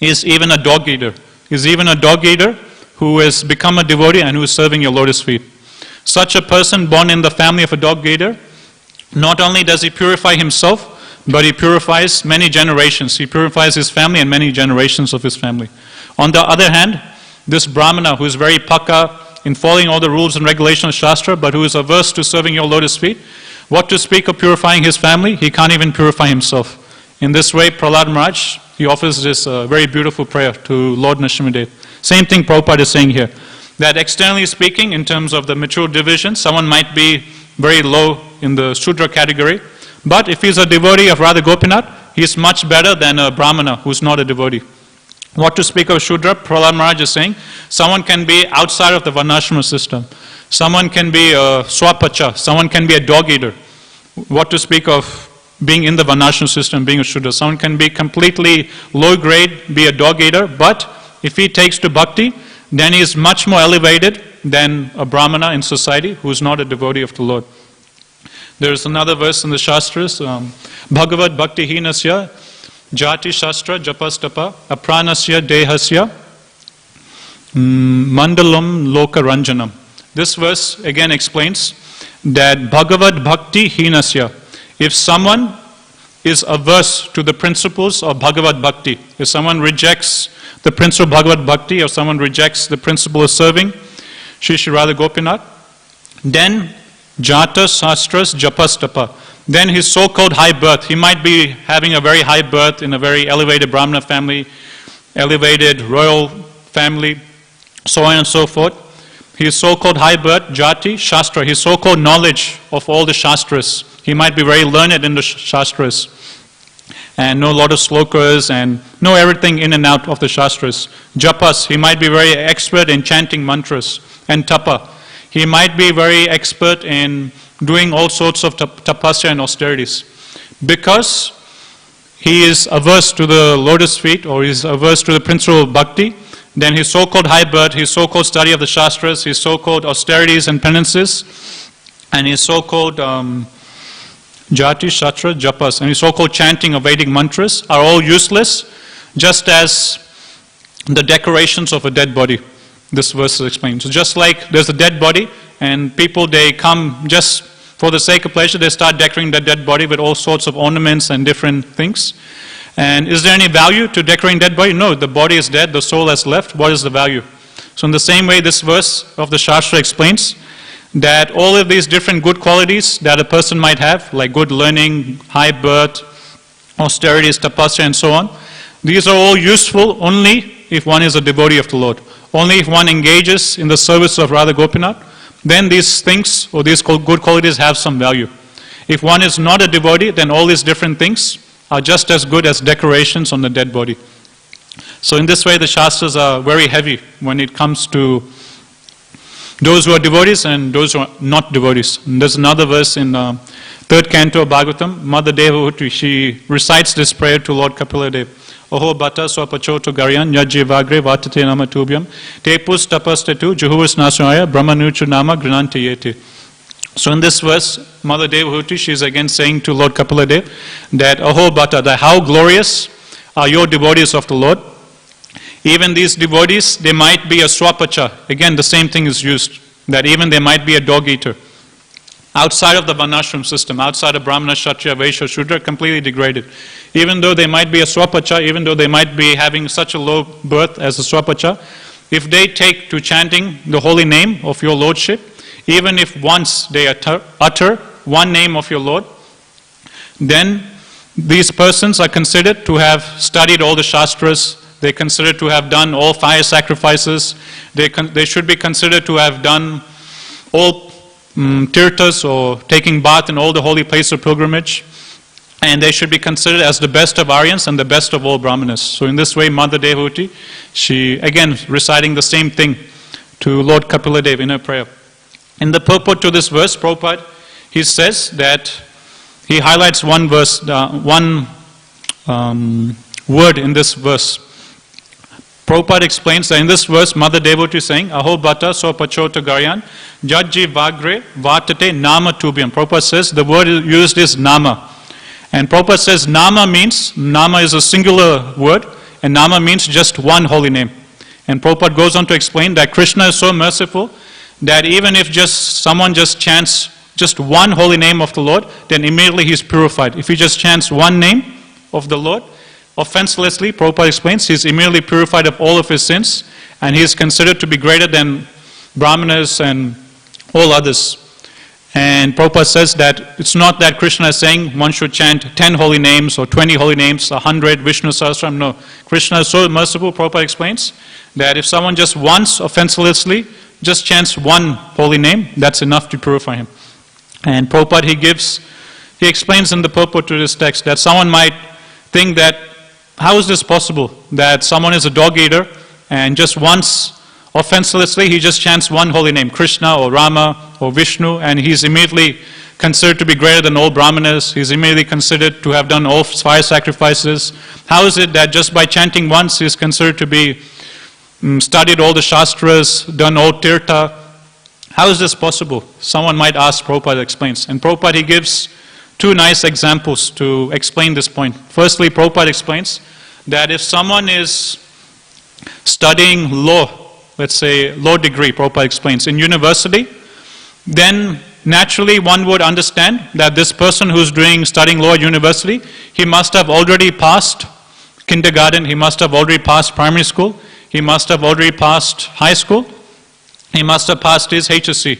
is even a dog eater. Is even a dog eater who has become a devotee and who is serving your lotus feet. Such a person born in the family of a dog eater, not only does he purify himself, but he purifies many generations. He purifies his family and many generations of his family. On the other hand, this brahmana who is very pakka in following all the rules and regulations of Shastra, but who is averse to serving your lotus feet, what to speak of purifying his family? He can't even purify himself. In this way, Prahlad Maharaj, he offers this very beautiful prayer to Lord Nrsimhadev. Same thing Prabhupada is saying here, that externally speaking, in terms of the mature division, someone might be very low in the Shudra category, but if he's a devotee of Radha Gopinath, he's much better than a brahmana who's not a devotee. What to speak of Shudra? Prahlad Maharaj is saying, someone can be outside of the Varnashrama system. Someone can be a swapacha, someone can be a dog eater. What to speak of being in the Varnashrama system, being a Shudra? Someone can be completely low grade, be a dog eater, but if he takes to bhakti, then he is much more elevated than a brahmana in society who is not a devotee of the Lord. There is another verse in the Shastras, Bhagavad Bhakti Hinasya Jati Shastra Japastapa Apranasya Dehasya Mandalam Loka Ranjanam. This verse again explains that Bhagavad Bhakti Hinasya, if someone is averse to the principles of Bhagavad Bhakti, if someone rejects the principle of Bhagavad Bhakti, or someone rejects the principle of serving Shri Shri Radha Gopinath, then Jata Shastras Japastapa, then his so-called high birth, he might be having a very high birth in a very elevated Brahmana family, elevated royal family, so on and so forth. His so-called high birth, Jati, Shastra, his so-called knowledge of all the Shastras. He might be very learned in the Shastras and know a lot of slokas and know everything in and out of the Shastras. Japas, he might be very expert in chanting mantras. And Tapa, he might be very expert in doing all sorts of tapasya and austerities. Because he is averse to the lotus feet, or is averse to the principle of bhakti, then his so-called high birth, his so-called study of the Shastras, his so-called austerities and penances, and his so-called Jati, Shastra, Japas, and his so-called chanting of Vedic mantras are all useless, just as the decorations of a dead body. This verse explains. So just like there's a dead body, and people, they come just for the sake of pleasure, they start decorating the dead body with all sorts of ornaments and different things. And is there any value to decorating dead body? No, the body is dead, the soul has left. What is the value? So in the same way, this verse of the Shastra explains that all of these different good qualities that a person might have, like good learning, high birth, austerities, tapasya, and so on, these are all useful only if one is a devotee of the Lord. Only if one engages in the service of Radha Gopinath, then these things or these good qualities have some value. If one is not a devotee, then all these different things are just as good as decorations on the dead body. So in this way, the Shastras are very heavy when it comes to those who are devotees and those who are not devotees. And there's another verse in 3rd canto of Bhagavatam, Mother Devahutri, she recites this prayer to Lord Kapila Dev. Oho bata swapachoto garyan yajjivagre vatate nama tubhyam tepus tapastetu juhuvas nasraya brahmanuchu nama granante yete. So in this verse, Mother Devahutri, she is again saying to Lord Kapila Dev that Oho bata, that how glorious are your devotees of the Lord. Even these devotees, they might be a swapacha. Again, the same thing is used, that even they might be a dog eater. Outside of the Varnashram system, outside of Brahmana, Kshatriya, Vaishya, Shudra, completely degraded. Even though they might be a swapacha, even though they might be having such a low birth as a swapacha, if they take to chanting the holy name of your Lordship, even if once they utter one name of your Lord, then these persons are considered to have studied all the Shastras They consider to have done all fire sacrifices. They should be considered to have done all tirthas, or taking bath in all the holy places of pilgrimage. And they should be considered as the best of Aryans and the best of all Brahmanas. So in this way, Mother Devotee, she again reciting the same thing to Lord Kapila in her prayer. In the purport to this verse, Prabhupada, he says that he highlights one verse, word in this verse. Prabhupada explains that in this verse, Mother Devotee is saying, Aho bhata so pachota garyan, jajji vagre vatate nama tubhyam. Prabhupada says the word used is nama. And Prabhupada says nama is a singular word, and nama means just one holy name. And Prabhupada goes on to explain that Krishna is so merciful that even if someone just chants just one holy name of the Lord, then immediately he is purified. If he just chants one name of the Lord, offenselessly, Prabhupada explains, he is immediately purified of all of his sins, and he is considered to be greater than Brahmanas and all others. And Prabhupada says that it's not that Krishna is saying one should chant 10 holy names or 20 holy names, 100 Vishnu Sahasram. No. Krishna is so merciful, Prabhupada explains, that if someone just once offenselessly just chants one holy name, that's enough to purify him. And Prabhupada, he explains in the purport to this text that someone might think that, how is this possible? That someone is a dog eater and just once offenselessly he just chants one holy name, Krishna or Rama or Vishnu, and he's immediately considered to be greater than all Brahmanas. He's immediately considered to have done all fire sacrifices. How is it that just by chanting once he's considered to be studied all the Shastras, done all Tirtha? How is this possible? Someone might ask. Prabhupada explains. And Prabhupada, he gives two nice examples to explain this point. Firstly, Prabhupada explains that if someone is studying law, let's say law degree, Prabhupada explains, in university, then naturally one would understand that this person who's studying law at university, he must have already passed kindergarten, he must have already passed primary school, he must have already passed high school, he must have passed his HSC.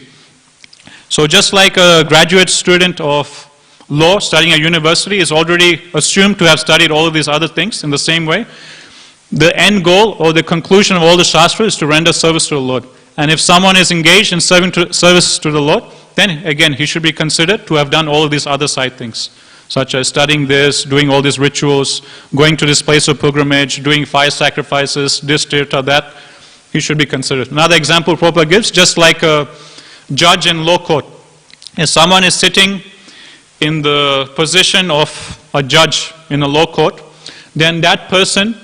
So just like a graduate student of law studying at university is already assumed to have studied all of these other things, in the same way, the end goal or the conclusion of all the Shastra is to render service to the Lord. And if someone is engaged in service to the Lord, then again he should be considered to have done all of these other side things, such as studying this, doing all these rituals, going to this place of pilgrimage, doing fire sacrifices, this, tirtha, that. He should be considered. Another example Prabhupada gives, just like a judge in law court. If someone is sitting in the position of a judge in a law court, then that person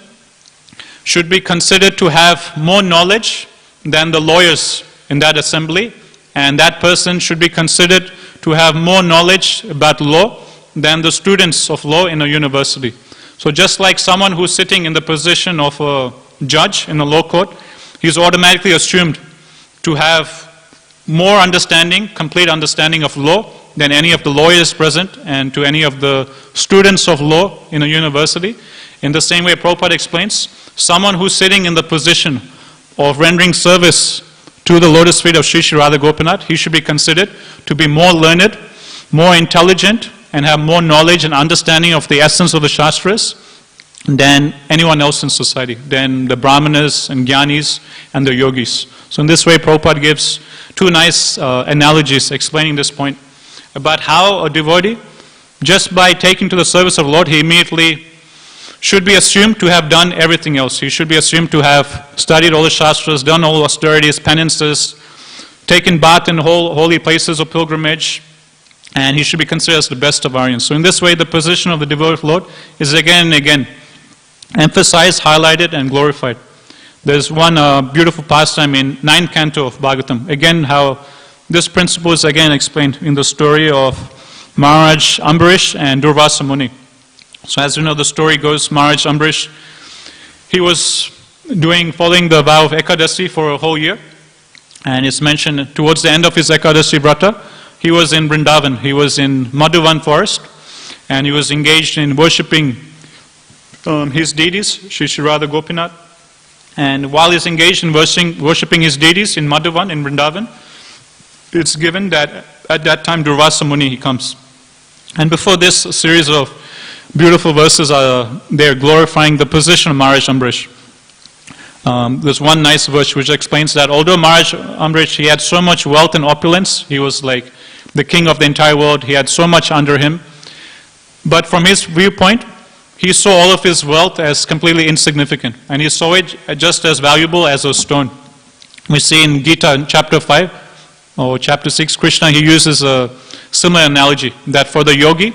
should be considered to have more knowledge than the lawyers in that assembly, and that person should be considered to have more knowledge about law than the students of law in a university. So just like someone who's sitting in the position of a judge in a law court, he's automatically assumed to have more understanding, complete understanding of law than any of the lawyers present and to any of the students of law in a university. In the same way, Prabhupada explains, someone who's sitting in the position of rendering service to the lotus feet of Sri Sri Radha Gopinath, he should be considered to be more learned, more intelligent, and have more knowledge and understanding of the essence of the Shastras than anyone else in society, than the Brahmanas and Jnanis and the Yogis. So in this way, Prabhupada gives two nice analogies explaining this point about how a devotee, just by taking to the service of the Lord, he immediately should be assumed to have done everything else. He should be assumed to have studied all the Shastras, done all austerities, penances, taken bath in holy places of pilgrimage, and he should be considered as the best of Aryans. So in this way, the position of the devotee of the Lord is again and again emphasized, highlighted, and glorified. There's one beautiful pastime in 9th canto of Bhagavatam. Again, how this principle is again explained in the story of Maharaj Ambarish and Durvasa Muni. So as you know, the story goes, Maharaj Ambarish, he was following the vow of Ekadasi for a whole year. And it's mentioned towards the end of his Ekadasi Vrata, he was in Vrindavan, he was in Madhuvan forest, and he was engaged in worshipping his deities, Sri Sri Radha Gopinath. And while he's engaged in worshipping his deities in Madhuvan, in Vrindavan, it's given that at that time Durvasa Muni, he comes. And before this, a series of beautiful verses are there glorifying the position of Maharaj Ambarish. There's one nice verse which explains that although Maharaj Ambrish, he had so much wealth and opulence, he was like the king of the entire world, he had so much under him, but from his viewpoint, he saw all of his wealth as completely insignificant, and he saw it just as valuable as a stone. We see in Gita in chapter 5 or chapter 6, Krishna, he uses a similar analogy that for the yogi,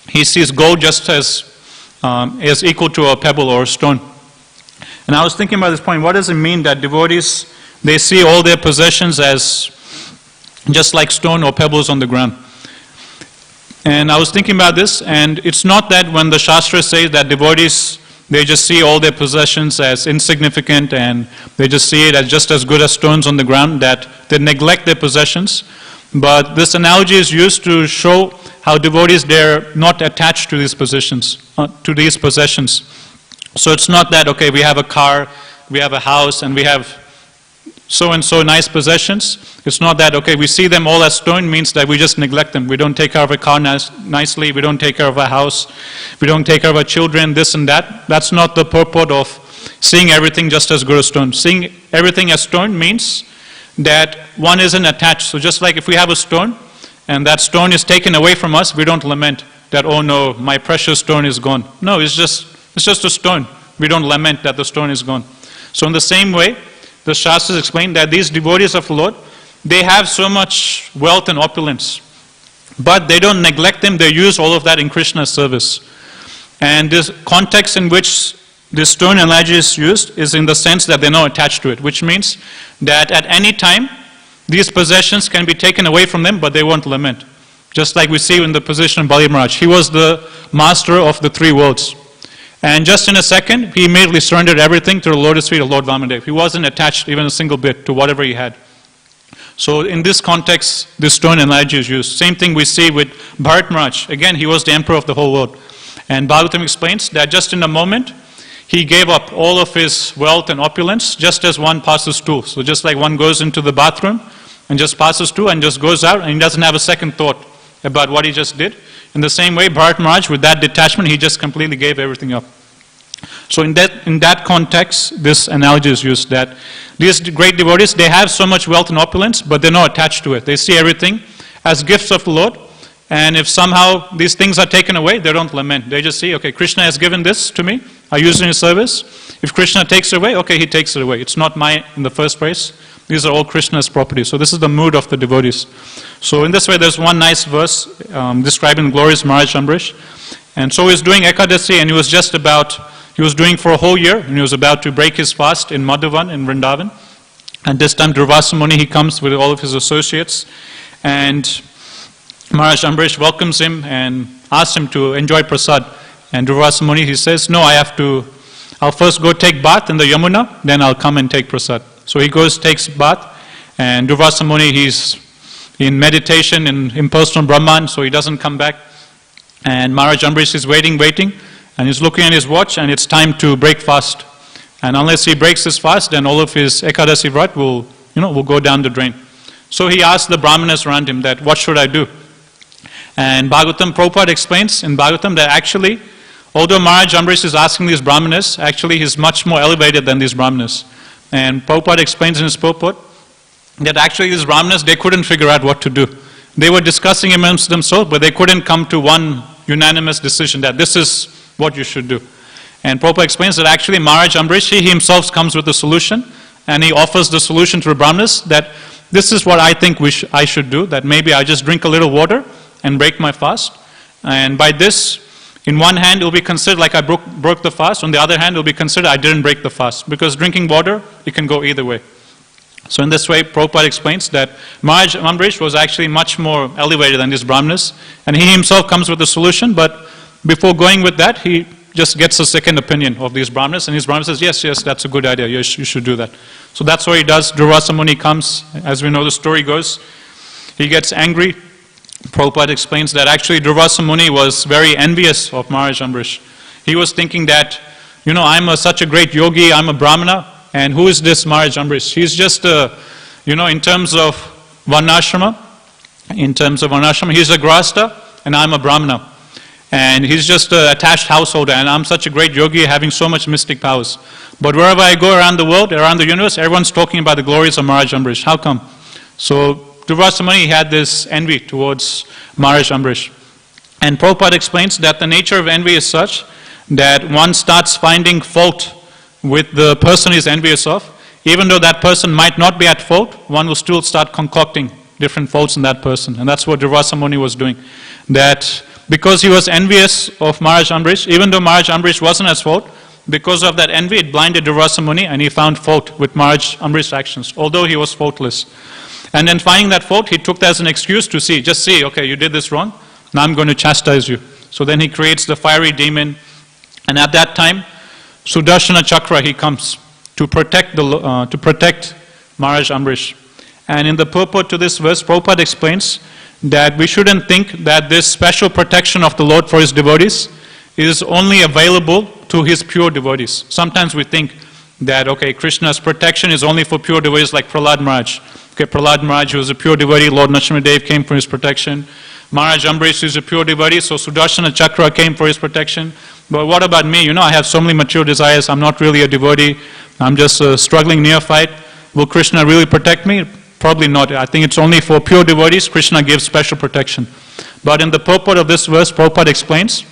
he sees gold just as equal to a pebble or a stone. And I was thinking about this point, what does it mean that devotees, they see all their possessions as just like stone or pebbles on the ground? And I was thinking about this, and it's not that when the Shastra says that devotees, they just see all their possessions as insignificant and they just see it as just as good as stones on the ground, that they neglect their possessions. But this analogy is used to show how devotees, they're not attached to these possessions. So it's not that, okay, we have a car, we have a house, and we have so-and-so nice possessions. It's not that, okay, we see them all as stone means that we just neglect them. We don't take care of a car nicely, we don't take care of a house, we don't take care of our children, this and that. That's not the purport of seeing everything just as good as stone. Seeing everything as stone means that one isn't attached. So just like if we have a stone, and that stone is taken away from us, we don't lament that, oh no, my precious stone is gone. No, it's just a stone. We don't lament that the stone is gone. So in the same way, the Shastras explain that these devotees of the Lord, they have so much wealth and opulence, but they don't neglect them, they use all of that in Krishna's service. And this context in which this stone analogy is used is in the sense that they're not attached to it, which means that at any time, these possessions can be taken away from them, but they won't lament. Just like we see in the position of Bali Maharaj. He was the master of the three worlds. And just in a second, he immediately surrendered everything to the lotus feet of Lord Vamadev. He wasn't attached even a single bit to whatever he had. So in this context, this stone analogy is used. Same thing we see with Bharat Maharaj. Again, he was the emperor of the whole world. And Bhagavatam explains that just in a moment, he gave up all of his wealth and opulence just as one passes through. So just like one goes into the bathroom and just passes through and just goes out and he doesn't have a second thought about what he just did. In the same way, Bharat Maharaj, with that detachment, he just completely gave everything up. So in that context, this analogy is used that these great devotees, they have so much wealth and opulence, but they're not attached to it. They see everything as gifts of the Lord, and if somehow these things are taken away, they don't lament. They just see, okay, Krishna has given this to me, I use it in his service. If Krishna takes it away, okay, he takes it away. It's not mine in the first place. These are all Krishna's property. So this is the mood of the devotees. So in this way, there's one nice verse describing the glorious Maharaj Ambrish. And so he's doing Ekadasi, and he was doing for a whole year, and he was about to break his fast in Madhuvan, in Vrindavan. And this time, Durvasa Muni, he comes with all of his associates, and Maharaj Ambrish welcomes him and asks him to enjoy prasad. And Durvasa Muni, he says, no, I'll first go take bath in the Yamuna, then I'll come and take prasad. So he goes, takes bath, and Durvasa Muni, he's in meditation, in impersonal Brahman, so he doesn't come back. And Maharaj Ambrish is waiting, and he's looking at his watch, and it's time to break fast. And unless he breaks his fast, then all of his Ekadasi Vrat will go down the drain. So he asked the Brahmanas around him that, what should I do? And Bhagavatam, Prabhupada explains in Bhagavatam that actually, although Maharaj Ambrish is asking these Brahmanas, actually he's much more elevated than these Brahmanas. And Prabhupada explains in his purport that actually these Brahmanas, they couldn't figure out what to do. They were discussing amongst themselves, but they couldn't come to one unanimous decision that this is what you should do. And Prabhupada explains that actually Maharaj Ambrish, he himself comes with the solution, and he offers the solution to the Brahmanas that this is what I think I should do, that maybe I just drink a little water and break my fast. And by this, in one hand, it will be considered like I broke the fast. On the other hand, it will be considered I didn't break the fast. Because drinking water, it can go either way. So in this way, Prabhupada explains that Maharaj Ambrish was actually much more elevated than these Brahmanas. And he himself comes with a solution, but before going with that, he just gets a second opinion of these Brahmanas. And his Brahmana says, yes, that's a good idea. You should do that. So that's what he does. Durvasa Muni comes. As we know, the story goes. He gets angry. Prabhupada explains that actually Durvasa Muni was very envious of Maharaj Ambrish. He was thinking that, I'm such a great yogi, I'm a Brahmana, and who is this Maharaj Ambrish? He's just in terms of Varnashrama, he's a Grahastha, and I'm a Brahmana. And he's just an attached householder, and I'm such a great yogi having so much mystic powers. But wherever I go around the world, around the universe, everyone's talking about the glories of Maharaj Ambrish. How come? So Durvasa Muni had this envy towards Maharaj Ambrish. And Prabhupada explains that the nature of envy is such that one starts finding fault with the person he's envious of. Even though that person might not be at fault, one will still start concocting different faults in that person. And that's what Durvasa Muni was doing. That because he was envious of Maharaj Ambrish, even though Maharaj Ambrish wasn't at fault, because of that envy, it blinded Durvasa Muni, and he found fault with Maharaj Ambrish's actions, although he was faultless. And then finding that fault, he took that as an excuse to just see, okay, you did this wrong, now I'm going to chastise you. So then he creates the fiery demon, and at that time, Sudarshana Chakra, he comes to protect Maharaj Ambrish. And in the purport to this verse, Prabhupada explains that we shouldn't think that this special protection of the Lord for his devotees is only available to his pure devotees. Sometimes we think that, okay, Krishna's protection is only for pure devotees like Prahlad Maharaj. Okay, Prahlad Maharaj, who was a pure devotee, Lord Nrsimhadev came for his protection. Maharaj Ambrish is a pure devotee, so Sudarshana Chakra came for his protection. But what about me? I have so many material desires, I'm not really a devotee, I'm just a struggling neophyte. Will Krishna really protect me? Probably not. I think it's only for pure devotees Krishna gives special protection. But in the purport of this verse, Prabhupada explains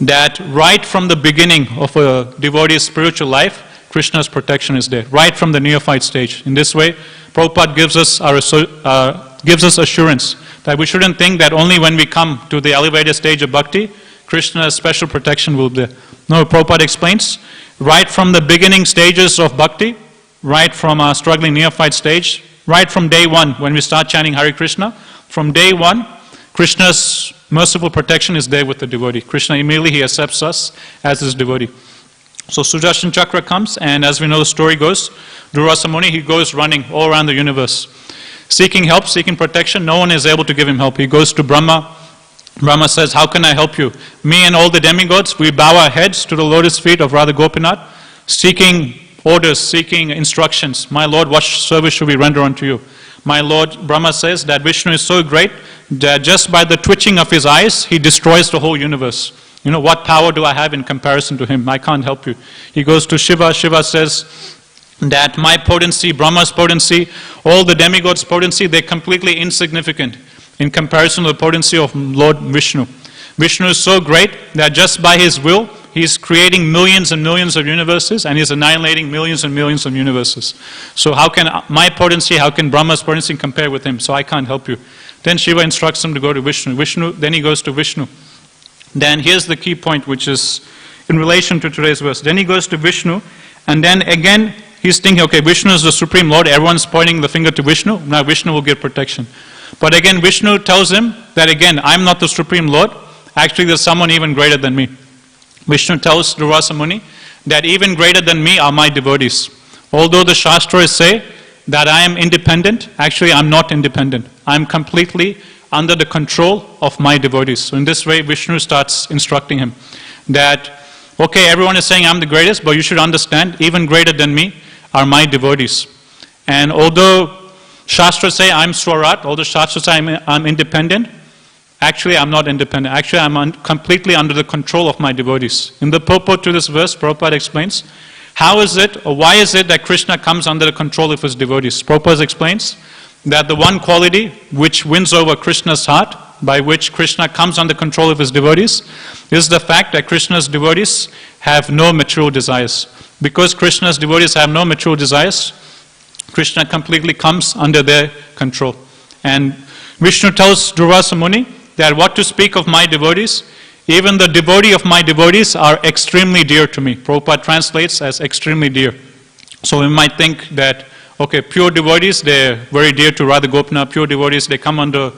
that right from the beginning of a devotee's spiritual life, Krishna's protection is there, right from the neophyte stage. In this way, Prabhupada gives us assurance that we shouldn't think that only when we come to the elevated stage of bhakti, Krishna's special protection will be there. No, Prabhupada explains, right from the beginning stages of bhakti, right from our struggling neophyte stage, right from day one when we start chanting Hare Krishna, from day one, Krishna's merciful protection is there with the devotee. Krishna immediately, he accepts us as his devotee. So Sudarshan Chakra comes, and as we know the story goes, Durvasa Muni, he goes running all around the universe, seeking help, seeking protection. No one is able to give him help. He goes to Brahma. Brahma says, how can I help you? Me and all the demigods, we bow our heads to the lotus feet of Radha Gopinath, seeking orders, seeking instructions. My Lord, what service should we render unto you? My Lord, Brahma says that Vishnu is so great that just by the twitching of his eyes, he destroys the whole universe. What power do I have in comparison to him? I can't help you. He goes to Shiva. Shiva says that my potency, Brahma's potency, all the demigods' potency, they're completely insignificant in comparison to the potency of Lord Vishnu. Vishnu is so great that just by his will, he's creating millions and millions of universes, and he's annihilating millions and millions of universes. So how can my potency, how can Brahma's potency compare with him? So I can't help you. Then Shiva instructs him to go to Vishnu. Then he goes to Vishnu. Then here's the key point, which is in relation to today's verse. Then he goes to Vishnu, and then again he's thinking, okay, Vishnu is the Supreme Lord, everyone's pointing the finger to Vishnu, now Vishnu will get protection. But again, Vishnu tells him that again, I'm not the Supreme Lord, actually there's someone even greater than me. Vishnu tells Durvasa Muni that even greater than me are my devotees. Although the Shastras say that I am independent, actually I'm not independent. I'm completely under the control of my devotees. So in this way, Vishnu starts instructing him that, okay, everyone is saying I'm the greatest, but you should understand, even greater than me are my devotees. And although Shastras say I'm Swarat, although Shastras say I'm independent, actually I'm not independent. Actually I'm completely under the control of my devotees. In the purport to this verse, Prabhupada explains, how is it, or why is it that Krishna comes under the control of his devotees? Prabhupada explains that the one quality which wins over Krishna's heart, by which Krishna comes under control of his devotees, is the fact that Krishna's devotees have no material desires. Because Krishna's devotees have no material desires, Krishna completely comes under their control. And Vishnu tells Durvasa Muni that what to speak of my devotees, even the devotee of my devotees are extremely dear to me. Prabhupada translates as extremely dear. So we might think that, okay, pure devotees, they're very dear to Radha Gopinath. Pure devotees, they come under